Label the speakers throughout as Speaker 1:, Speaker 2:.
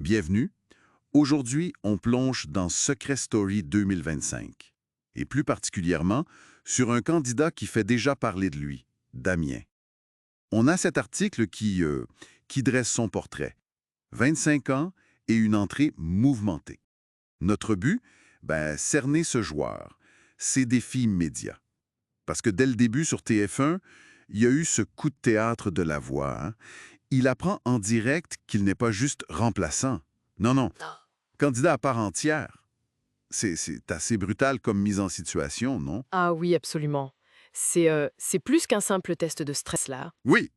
Speaker 1: Bienvenue. Aujourd'hui, on plonge dans Secret Story 2025. Et plus particulièrement, sur un candidat qui fait déjà parler de lui, Damien. On a cet article qui dresse son portrait. 25 ans et une entrée mouvementée. Notre but, cerner ce joueur, ses défis immédiats. Parce que dès le début sur TF1, il y a eu ce coup de théâtre de la voix. Hein. Il apprend en direct qu'il n'est pas juste remplaçant. Non, non, candidat à part entière. C'est assez brutal comme mise en situation, non?
Speaker 2: Ah oui, absolument. C'est plus qu'un simple test de stress là.
Speaker 1: Oui,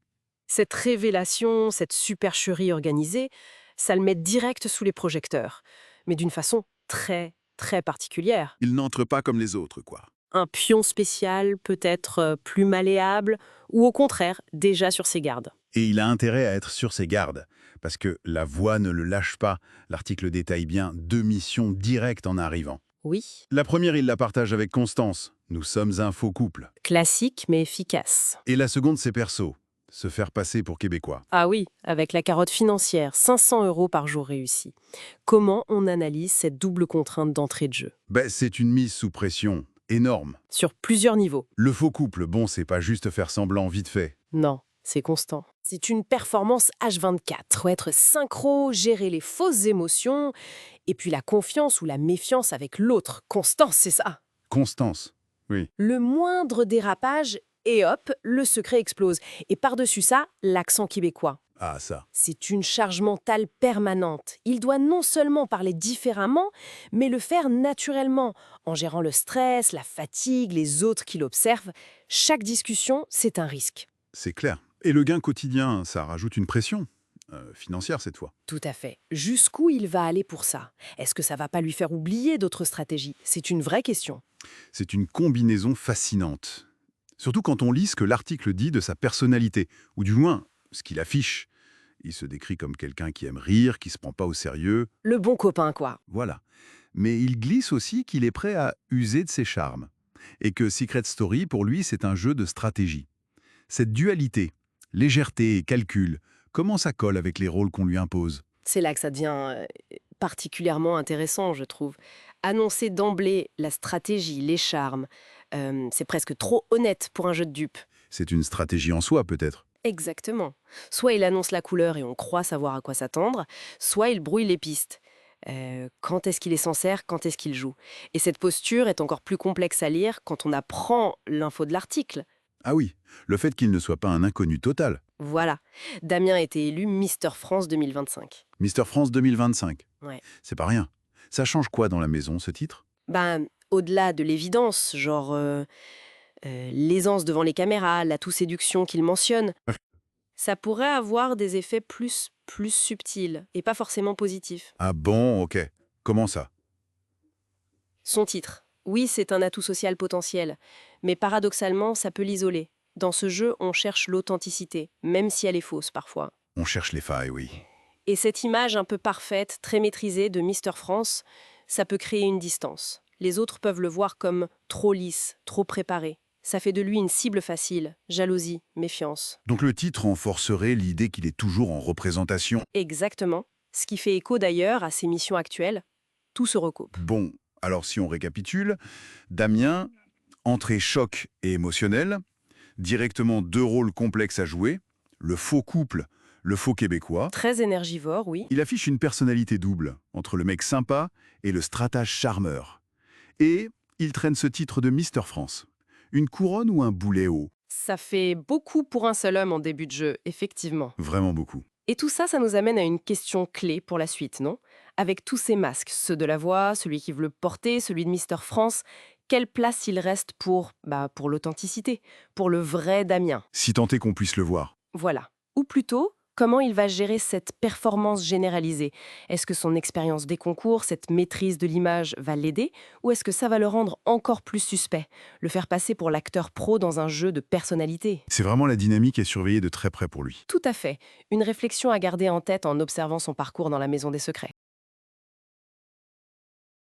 Speaker 2: Cette révélation, cette supercherie organisée, ça le met direct sous les projecteurs, mais d'une façon très, très particulière.
Speaker 1: il n'entre pas comme les autres, quoi.
Speaker 2: Un pion spécial, peut-être plus malléable, ou au contraire, déjà sur ses gardes.
Speaker 3: Et il a intérêt à être sur ses gardes, parce que la voix ne le lâche pas. L'article détaille bien 2 missions directes en arrivant.
Speaker 2: Oui,
Speaker 3: La première, il la partage avec Constance. Nous sommes un faux couple.
Speaker 2: classique mais efficace.
Speaker 3: Et la seconde, c'est perso. Se faire passer pour québécois.
Speaker 2: Ah oui, avec la carotte financière, 500 € par jour réussi. Comment on analyse cette double contrainte d'entrée de jeu?
Speaker 3: C'est une mise sous pression énorme.
Speaker 2: Sur plusieurs niveaux.
Speaker 3: Le faux couple, bon, c'est pas juste faire semblant vite fait.
Speaker 2: Non, c'est constant. C'est une performance H24. Faut être synchro, gérer les fausses émotions, et puis la confiance ou la méfiance avec l'autre. Constance, c'est ça.
Speaker 3: Constance. Oui.
Speaker 2: Le moindre dérapage, et hop, le secret explose. Et par-dessus ça, l'accent québécois.
Speaker 3: Ah, ça.
Speaker 2: C'est une charge mentale permanente. Il doit non seulement parler différemment, mais le faire naturellement, en gérant le stress, la fatigue, les autres qui l'observent. Chaque discussion, c'est un risque.
Speaker 3: C'est clair. Et le gain quotidien, ça rajoute une pression. Financière, cette fois.
Speaker 2: Tout à fait. Jusqu'où il va aller pour ça? Est-ce que ça va pas lui faire oublier d'autres stratégies? C'est une vraie question.
Speaker 3: C'est une combinaison fascinante. Surtout quand on lit ce que l'article dit de sa personnalité, ou du moins, ce qu'il affiche. Il se décrit comme quelqu'un qui aime rire, qui se prend pas au sérieux,
Speaker 2: Le bon copain, quoi.
Speaker 3: voilà. Mais il glisse aussi qu'il est prêt à user de ses charmes. Et que Secret Story, pour lui, c'est un jeu de stratégie. Cette dualité, légèreté et calcul, comment ça colle avec les rôles qu'on lui impose?
Speaker 2: C'est là que ça devient particulièrement intéressant, je trouve. Annoncer d'emblée la stratégie, les charmes, c'est presque trop honnête pour un jeu de dupes.
Speaker 3: C'est une stratégie en soi, peut-être.
Speaker 2: Exactement. Soit il annonce la couleur et on croit savoir à quoi s'attendre, soit il brouille les pistes. Quand est-ce qu'il est sincère, quand est-ce qu'il joue? Et cette posture est encore plus complexe à lire quand on apprend l'info de l'article.
Speaker 3: Ah oui, le fait qu'il ne soit pas un inconnu total.
Speaker 2: Voilà. Damien a été élu Mister France 2025.
Speaker 3: Mister France 2025.
Speaker 2: Ouais.
Speaker 3: C'est pas rien. Ça change quoi dans la maison, ce titre?
Speaker 2: Au-delà de l'évidence, genre l'aisance devant les caméras, l'atout séduction qu'il mentionne, ça pourrait avoir des effets plus subtils et pas forcément positifs.
Speaker 3: Ah bon, ok. Comment ça?
Speaker 2: Son titre. Oui, c'est un atout social potentiel, mais paradoxalement, ça peut l'isoler. Dans ce jeu, on cherche l'authenticité, même si elle est fausse parfois.
Speaker 3: On cherche les failles, oui.
Speaker 2: Et cette image un peu parfaite, très maîtrisée de Mister France, ça peut créer une distance. Les autres peuvent le voir comme trop lisse, trop préparé. Ça fait de lui une cible facile, jalousie, méfiance.
Speaker 3: Donc le titre renforcerait l'idée qu'il est toujours en représentation.
Speaker 2: Exactement. Ce qui fait écho d'ailleurs à ses missions actuelles. Tout se recoupe.
Speaker 3: Bon, alors si on récapitule, Damien, entrée choc et émotionnelle, directement 2 rôles complexes à jouer, le faux couple, le faux québécois.
Speaker 2: Très énergivore, oui.
Speaker 3: Il affiche une personnalité double, entre le mec sympa et le stratège charmeur. Et il traîne ce titre de Mister France. Une couronne ou un boulet haut?
Speaker 2: Ça fait beaucoup pour un seul homme en début de jeu, effectivement.
Speaker 3: Vraiment beaucoup.
Speaker 2: Et tout ça, ça nous amène à une question clé pour la suite, non? Avec tous ces masques, ceux de la voix, celui qui veut le porter, celui de Mister France, quelle place il reste pour l'authenticité, pour le vrai Damien?
Speaker 3: Si tant est qu'on puisse le voir.
Speaker 2: Voilà. Ou plutôt, comment il va gérer cette performance généralisée? Est-ce que son expérience des concours, cette maîtrise de l'image va l'aider? Ou est-ce que ça va le rendre encore plus suspect? Le faire passer pour l'acteur pro dans un jeu de personnalité?
Speaker 3: C'est vraiment la dynamique à surveiller de très près pour lui.
Speaker 2: Tout à fait. Une réflexion à garder en tête en observant son parcours dans la Maison des Secrets.